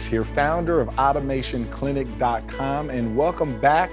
here, founder of AutomationClinic.com, and welcome back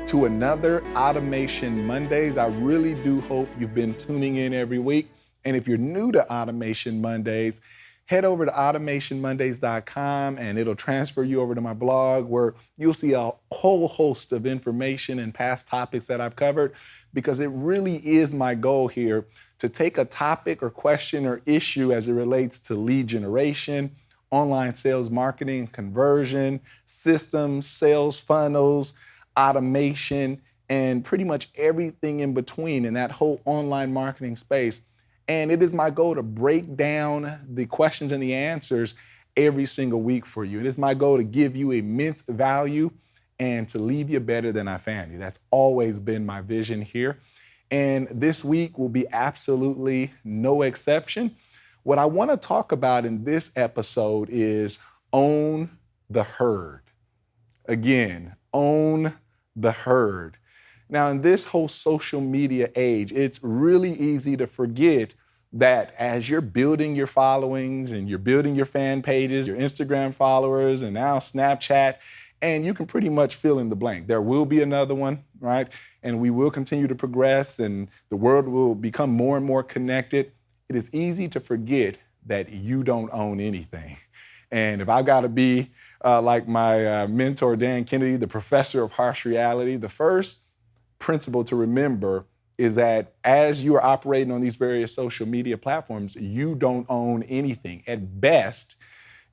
to another Automation Mondays. I really do hope you've been tuning in every week. And if you're new to Automation Mondays, head over to AutomationMondays.com and it'll transfer you over to my blog where you'll see a whole host of information and past topics that I've covered, because it really is my goal here to take a topic or question or issue as it relates to lead generation, online sales marketing, conversion, systems, sales funnels, automation, and pretty much everything in between in that whole online marketing space. And it is my goal to break down the questions and the answers every single week for you. It is my goal to give you immense value and to leave you better than I found you. That's always been my vision here. And this week will be absolutely no exception. What I want to talk about in this episode is own the herd. Again, own the herd. Now, in this whole social media age, it's really easy to forget that as you're building your followings and you're building your fan pages, your Instagram followers, and now Snapchat, and you can pretty much fill in the blank. There will be another one, right? And we will continue to progress and the world will become more and more connected. It is easy to forget that you don't own anything. And if I've got to be like my mentor, Dan Kennedy, the professor of harsh reality, the first principle to remember is that as you are operating on these various social media platforms, you don't own anything. At best,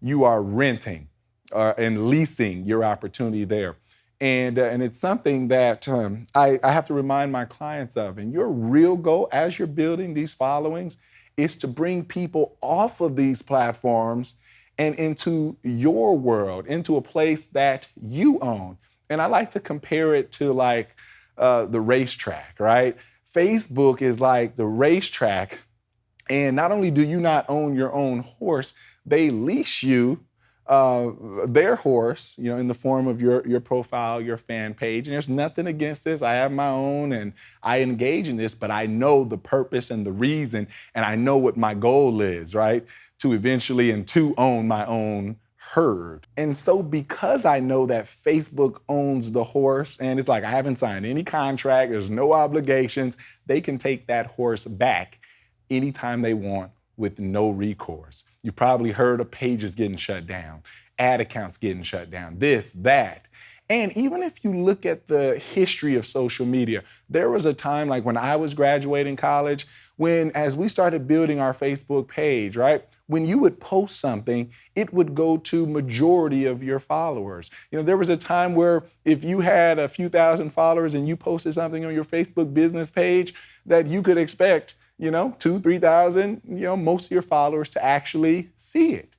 you are renting and leasing your opportunity there. And it's something that I have to remind my clients of. And your real goal as you're building these followings is to bring people off of these platforms and into your world, into a place that you own. And I like to compare it to like the racetrack, right? Facebook is like the racetrack. And not only do you not own your own horse, they leash you their horse, in the form of your profile, your fan page. And there's nothing against this. I have my own and I engage in this, but I know the purpose and the reason, and I know what my goal is, right? To eventually and to own my own herd. And so because I know that Facebook owns the horse, and it's like I haven't signed any contract, there's no obligations, they can take that horse back anytime they want with no recourse. You probably heard of pages getting shut down, ad accounts getting shut down, this, that. And even if you look at the history of social media, there was a time like when I was graduating college, when as we started building our Facebook page, right? When you would post something, it would go to majority of your followers. There was a time where if you had a few thousand followers and you posted something on your Facebook business page, that you could expect 2,000, 3,000, most of your followers to actually see it.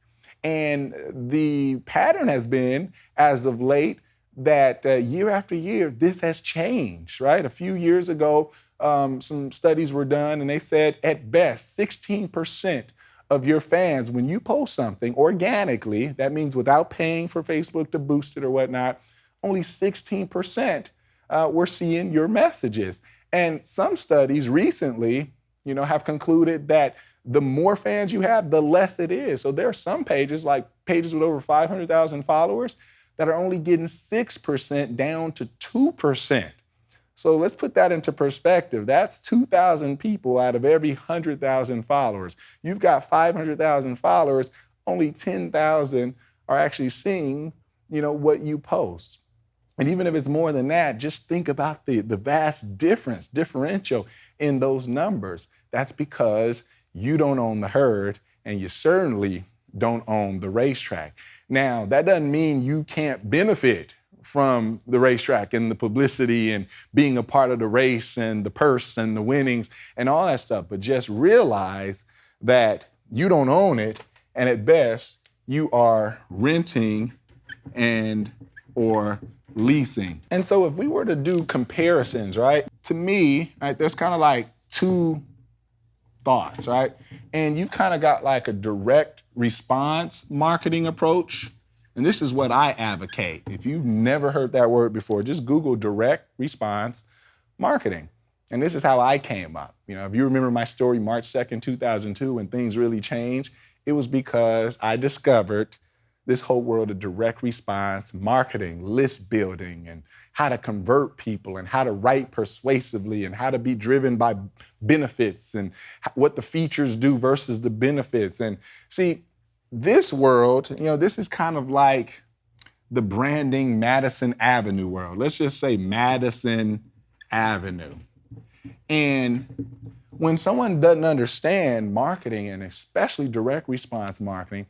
And the pattern has been, as of late, that year after year, this has changed, right? A few years ago, some studies were done and they said at best 16% of your fans, when you post something organically, that means without paying for Facebook to boost it or whatnot, only 16% were seeing your messages. And some studies recently, have concluded that the more fans you have, the less it is. So there are some pages, like pages with over 500,000 followers, that are only getting 6% down to 2%. So let's put that into perspective. That's 2,000 people out of every 100,000 followers. You've got 500,000 followers, only 10,000 are actually seeing, what you post. And even if it's more than that, just think about the vast differential in those numbers. That's because you don't own the herd and you certainly don't own the racetrack. Now, that doesn't mean you can't benefit from the racetrack and the publicity and being a part of the race and the purse and the winnings and all that stuff, but just realize that you don't own it, and at best, you are renting and or leasing. And so if we were to do comparisons, right, to me, right, there's kind of like two thoughts, right? And you've kind of got like a direct response marketing approach. And this is what I advocate. If you've never heard that word before, just Google direct response marketing. And this is how I came up. If you remember my story, March 2nd, 2002, when things really changed, it was because I discovered this whole world of direct response, marketing, list building, and how to convert people and how to write persuasively and how to be driven by benefits and what the features do versus the benefits. And see, this world, this is kind of like the branding Madison Avenue world. Let's just say Madison Avenue. And when someone doesn't understand marketing, and especially direct response marketing,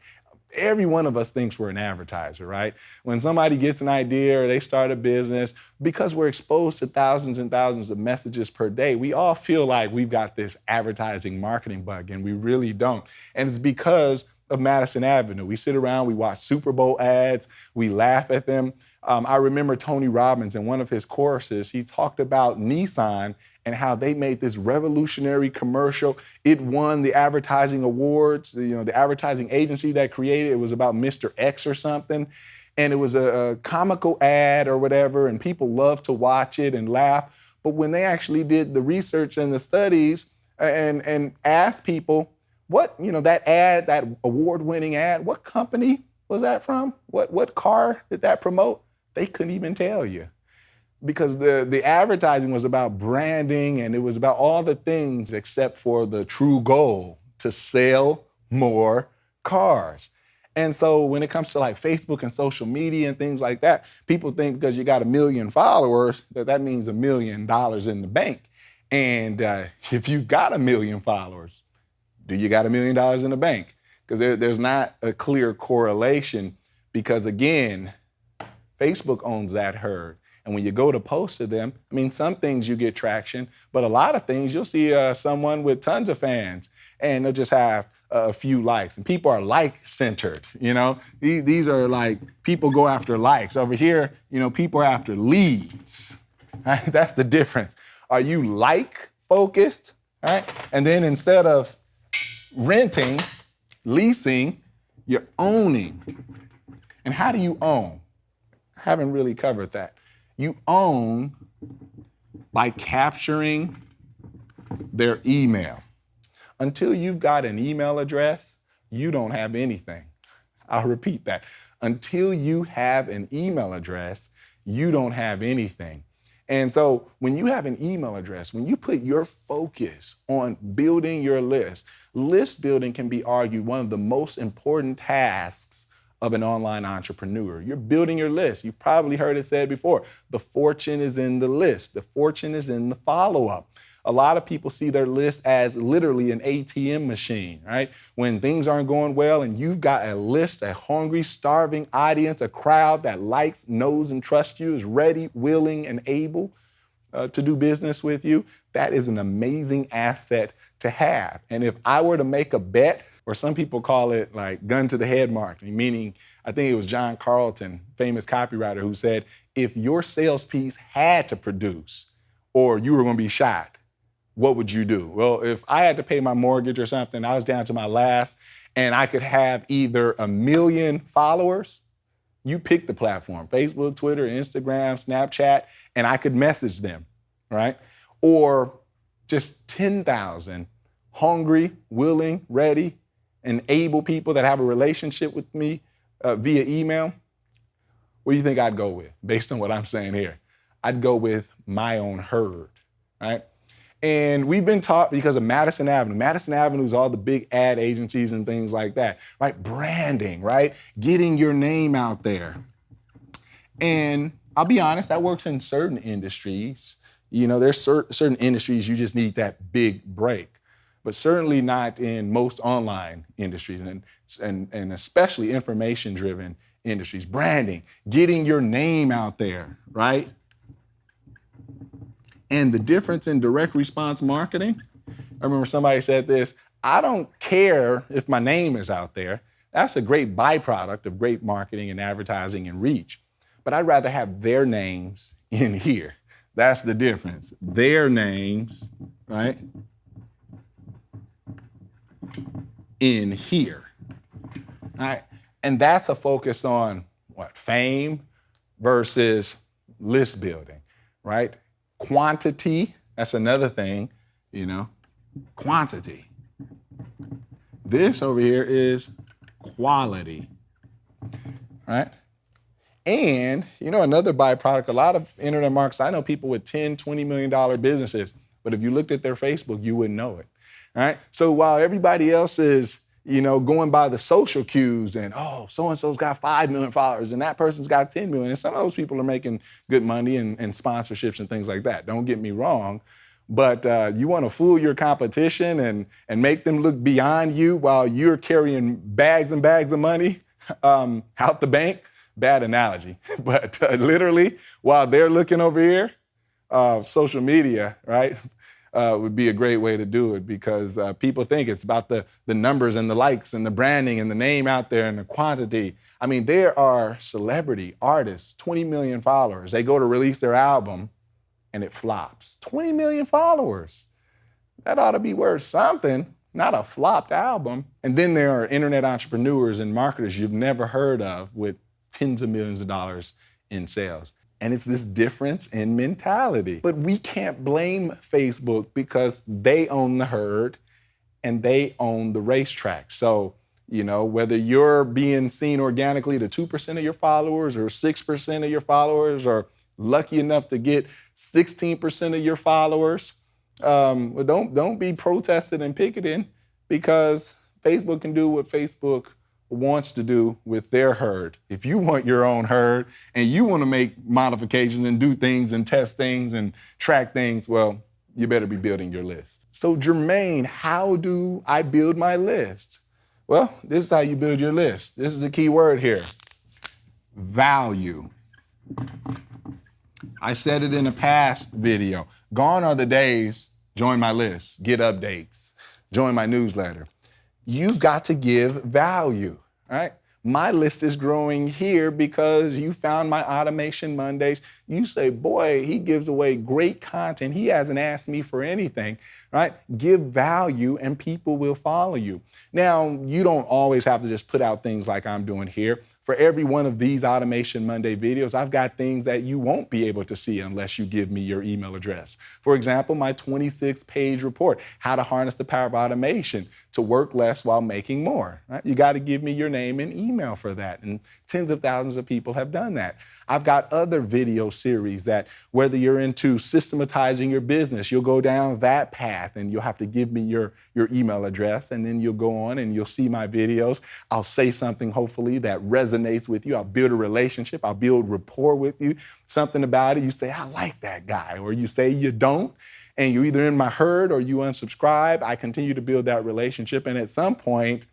every one of us thinks we're an advertiser, right? When somebody gets an idea or they start a business, because we're exposed to thousands and thousands of messages per day, we all feel like we've got this advertising marketing bug, and we really don't. And it's because of Madison Avenue. We sit around, we watch Super Bowl ads, we laugh at them. I remember Tony Robbins in one of his courses, he talked about Nissan and how they made this revolutionary commercial. It won the advertising awards, the advertising agency that created it was about Mr. X or something. And it was a comical ad or whatever, and people loved to watch it and laugh. But when they actually did the research and the studies and asked people, what, that ad, that award-winning ad, what company was that from? What car did that promote? They couldn't even tell you. Because the advertising was about branding and it was about all the things except for the true goal, to sell more cars. And so when it comes to like Facebook and social media and things like that, people think because you got 1 million followers, that means $1 million in the bank. And if you've got 1 million followers, do you got $1 million in the bank? Because there's not a clear correlation because, again, Facebook owns that herd. And when you go to post to them, some things you get traction, but a lot of things you'll see someone with tons of fans and they'll just have a few likes. And people are like-centered, These are like, people go after likes. Over here, people are after leads, right? That's the difference. Are you like-focused, right? And then instead of renting, leasing, you're owning. And how do you own? I haven't really covered that. You own by capturing their email. Until you've got an email address, you don't have anything. I'll repeat that. Until you have an email address, you don't have anything. And so when you have an email address, when you put your focus on building your list building can be argued one of the most important tasks of an online entrepreneur. You're building your list. You've probably heard it said before. The fortune is in the list. The fortune is in the follow-up. A lot of people see their list as literally an ATM machine, right? When things aren't going well and you've got a list, a hungry, starving audience, a crowd that likes, knows, and trusts you, is ready, willing, and able to do business with you, that is an amazing asset to have. And if I were to make a bet, or some people call it like gun to the head marketing, meaning I think it was John Carlton, famous copywriter, who said, if your sales piece had to produce or you were going to be shot, what would you do? Well, if I had to pay my mortgage or something, I was down to my last, and I could have either 1 million followers, you pick the platform, Facebook, Twitter, Instagram, Snapchat, and I could message them, right? Or just 10,000 hungry, willing, ready, and able people that have a relationship with me via email. What do you think I'd go with based on what I'm saying here? I'd go with my own herd, right? And we've been taught because of Madison Avenue. Madison Avenue is all the big ad agencies and things like that, right? Branding, right? Getting your name out there. And I'll be honest, that works in certain industries. There's certain industries you just need that big break, but certainly not in most online industries and especially information-driven industries. Branding, getting your name out there, right? And the difference in direct response marketing, I remember somebody said this, I don't care if my name is out there. That's a great byproduct of great marketing and advertising and reach. But I'd rather have their names in here. That's the difference. Their names, right, in here. All right. And that's a focus on fame versus list building, right? Quantity, that's another thing, quantity. This over here is quality. right? And, another byproduct, a lot of internet marketers, I know people with $10, $20 million businesses, but if you looked at their Facebook, you wouldn't know it, right? So while everybody else is, going by the social cues and, oh, so-and-so's got 5 million followers and that person's got 10 million, and some of those people are making good money and sponsorships and things like that. Don't get me wrong. But you want to fool your competition and make them look beyond you while you're carrying bags and bags of money out the bank. Bad analogy. But literally, while they're looking over here, social media, right, would be a great way to do it because people think it's about the numbers and the likes and the branding and the name out there and the quantity. I mean, there are celebrity artists, 20 million followers. They go to release their album and it flops. 20 million followers. That ought to be worth something, not a flopped album. And then there are internet entrepreneurs and marketers you've never heard of with tens of millions of dollars in sales. And it's this difference in mentality. But we can't blame Facebook because they own the herd and they own the racetrack. So, whether you're being seen organically to 2% of your followers or 6% of your followers or lucky enough to get 16% of your followers, well, don't be protesting and picketing because Facebook can do what Facebook wants to do with their herd. If you want your own herd and you want to make modifications and do things and test things and track things, well, you better be building your list. So Jermaine, how do I build my list? Well, this is how you build your list. This is the key word here. Value. I said it in a past video. Gone are the days, join my list, get updates, join my newsletter. You've got to give value, right? My list is growing here because you found my Automation Mondays. You say, boy, he gives away great content. He hasn't asked me for anything, right? Give value and people will follow you. Now, you don't always have to just put out things like I'm doing here. For every one of these Automation Monday videos, I've got things that you won't be able to see unless you give me your email address. For example, my 26-page report, how to harness the power of automation to work less while making more. Right? You got to give me your name and email for that. And tens of thousands of people have done that. I've got other video series that whether you're into systematizing your business, you'll go down that path and you'll have to give me your email address and then you'll go on and you'll see my videos. I'll say something hopefully that resonates with you. I'll build a relationship. I'll build rapport with you. Something about it, you say, I like that guy, or you say you don't, and you're either in my herd or you unsubscribe. I continue to build that relationship, and at some point,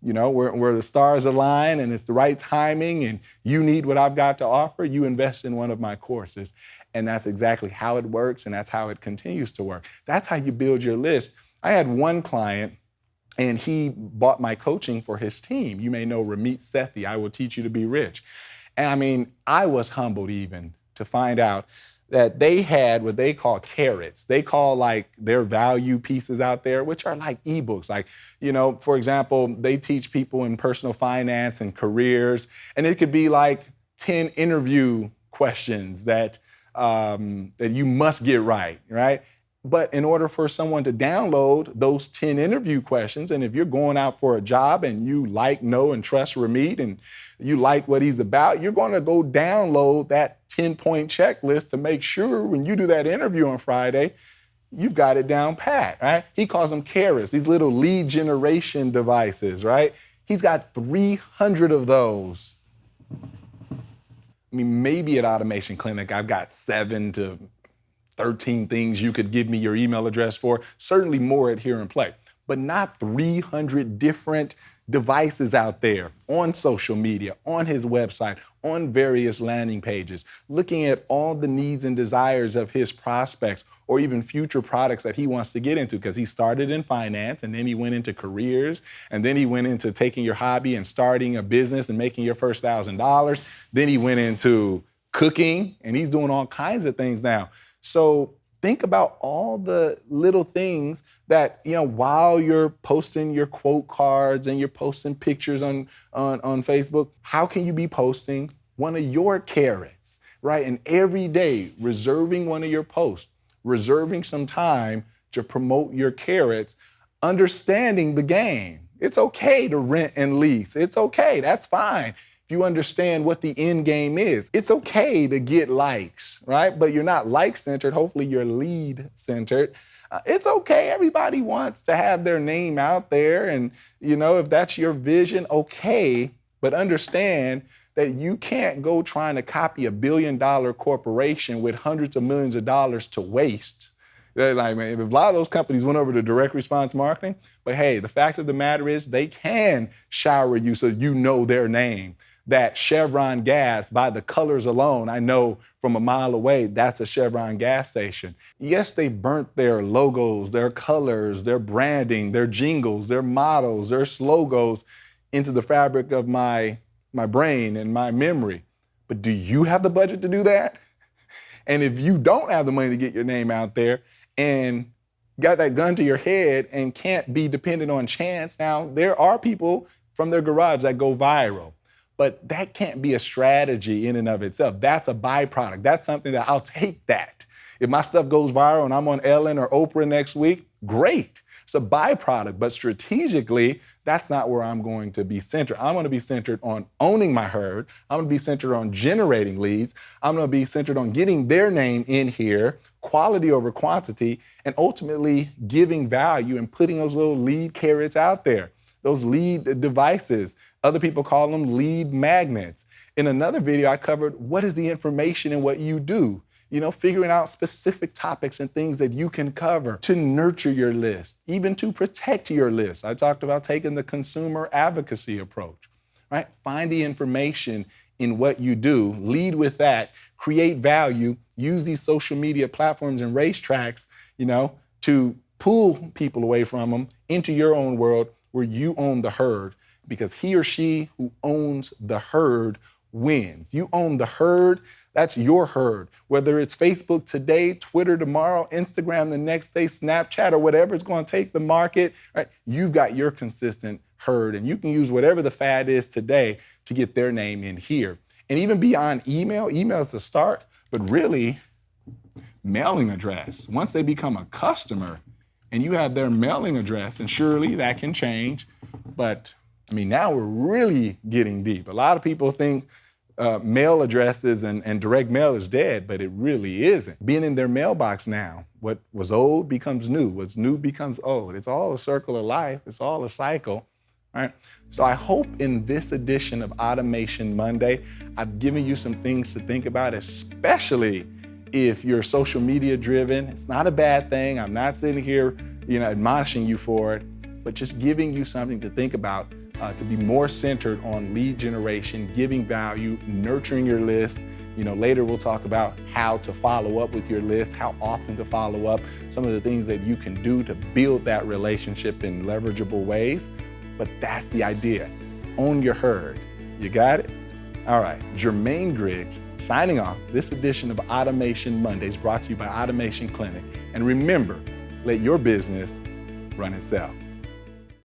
where the stars align and it's the right timing and you need what I've got to offer, you invest in one of my courses. And that's exactly how it works, and that's how it continues to work. That's how you build your list. I had one client, and he bought my coaching for his team. You may know Ramit Sethi, I Will Teach You to Be Rich. And I was humbled even to find out that they had what they call carrots. They call like their value pieces out there, which are like ebooks. Like, for example, they teach people in personal finance and careers, and it could be like 10 interview questions that you must get right? But in order for someone to download those 10 interview questions, and if you're going out for a job and you like, know, and trust Ramit and you like what he's about, you're going to go download that 10-point checklist to make sure when you do that interview on Friday, you've got it down pat, right? He calls them carrots, these little lead generation devices, right? He's got 300 of those. I mean, maybe at Automation Clinic, I've got 7 to 13 things you could give me your email address for, certainly more at Here and Play, but not 300 different devices out there on social media, on his website, on various landing pages, looking at all the needs and desires of his prospects or even future products that he wants to get into, because he started in finance and then he went into careers and then he went into taking your hobby and starting a business and making your first $1,000. Then he went into cooking and he's doing all kinds of things now. So think about all the little things that, while you're posting your quote cards and you're posting pictures on Facebook, how can you be posting one of your carrots, right? And every day, reserving one of your posts, reserving some time to promote your carrots, understanding the game. It's okay to rent and lease. It's okay. That's fine. if you understand what the end game is. It's okay to get likes, right? But you're not like-centered. Hopefully you're lead-centered. It's okay. Everybody wants to have their name out there. And, if that's your vision, okay. But understand that you can't go trying to copy a billion-dollar corporation with hundreds of millions of dollars to waste. Like, man, a lot of those companies went over to direct response marketing, but hey, the fact of the matter is they can shower you so you know their name. That Chevron gas, by the colors alone, I know from a mile away, that's a Chevron gas station. Yes, they burnt their logos, their colors, their branding, their jingles, their mottos, their slogos into the fabric of my brain and my memory. But do you have the budget to do that? And if you don't have the money to get your name out there and got that gun to your head and can't be dependent on chance, now there are people from their garage that go viral, but that can't be a strategy in and of itself. That's a byproduct. That's something that I'll take that. If my stuff goes viral and I'm on Ellen or Oprah next week, great. It's a byproduct, but strategically, that's not where I'm going to be centered. I'm going to be centered on owning my herd. I'm going to be centered on generating leads. I'm going to be centered on getting their name in here, quality over quantity, and ultimately giving value and putting those little lead carrots out there, those lead devices. Other people call them lead magnets. In another video, I covered what is the information in what you do. Figuring out specific topics and things that you can cover to nurture your list, even to protect your list. I talked about taking the consumer advocacy approach, right? Find the information in what you do, lead with that, create value, use these social media platforms and racetracks, to pull people away from them into your own world where you own the herd, because he or she who owns the herd wins. You own the herd. That's your herd. Whether it's Facebook today, Twitter tomorrow, Instagram the next day, Snapchat, or whatever is going to take the market, right? You've got your consistent herd, and you can use whatever the fad is today to get their name in here. And even beyond email is the start, but really mailing address. Once they become a customer and you have their mailing address, and surely that can change, but now we're really getting deep. A lot of people think mail addresses and direct mail is dead, but it really isn't. Being in their mailbox now, what was old becomes new. What's new becomes old. It's all a circle of life. It's all a cycle, right? So I hope in this edition of Automation Monday, I've given you some things to think about, especially if you're social media driven. It's not a bad thing. I'm not sitting here, admonishing you for it, but just giving you something to think about. To be more centered on lead generation, giving value, nurturing your list. Later we'll talk about how to follow up with your list, how often to follow up, some of the things that you can do to build that relationship in leverageable ways. But that's the idea. Own your herd. You got it? All right, Jermaine Griggs signing off this edition of Automation Mondays, brought to you by Automation Clinic. And remember, let your business run itself.